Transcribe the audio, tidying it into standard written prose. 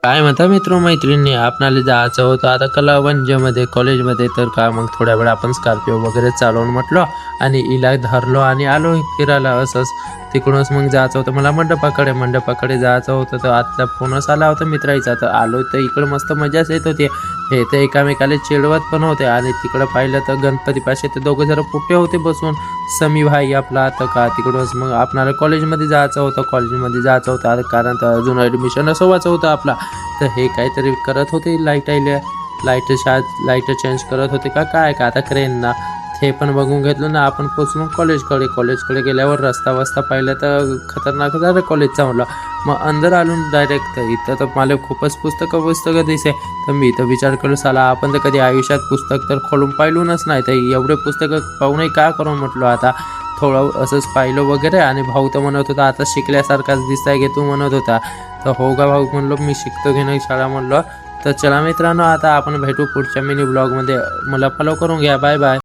काय म्हणता मित्र मैत्रिणी, आपणाला जायचं होतं आता कलावंजमध्ये कॉलेजमध्ये. तर काय मग थोड्या वेळ आपण स्कॉर्पिओ वगैरे चालवून म्हटलं आणि इला धरलो आणि आलो फिरायला असंच. तिकडूनच मग जायचं होतं मला मंडपाकडे जायचं होतं. तर आता फोनच आला होता मित्राचा. तर आलो तर इकडं मस्त मजाच येत होती. हे तर एकामेकाला चिडवत पण होते. आणि तिकडं पाहिलं तर गणपतीपाशी ते दोघं जरा पुटे होते बसून. समी भाई आपला आता का तिकडूनच मग आपणाला कॉलेजमध्ये जायचं होतं आता कारण तर अजून ॲडमिशन असवायचं होतं आपला. तर हे काहीतरी करत होते लाईट चेंज करत होते का काय का आता करेन ना. हे पण बघून घेतलं ना आपण. पोचलो कॉलेजकडे गेल्यावर रस्ता पाहिलं तर खतरनाक झालं कॉलेजचा म्हटलं. मग अंदर आलो डायरेक्ट. तर इथं तर मला खूपच पुस्तकं दिसे. तर मी तर विचार केलो साला आपण तर कधी आयुष्यात पुस्तक तर खोलून पाहिलूनच नाही. तर एवढे पुस्तकं पाहूनही का करून म्हटलं आता. थोडं असंच पाहिलं वगैरे. आणि भाऊ तर म्हणत होता आता शिकल्यासारखाच दिसताय की तू म्हणत होता. तर हो का भाऊ म्हणलो मी शिकतो की नाही शाळा म्हणलो. तर चला मित्रांनो आता आपण भेटू पुढच्या मिनी ब्लॉगमध्ये. मला फॉलो करून घ्या. Bye bye.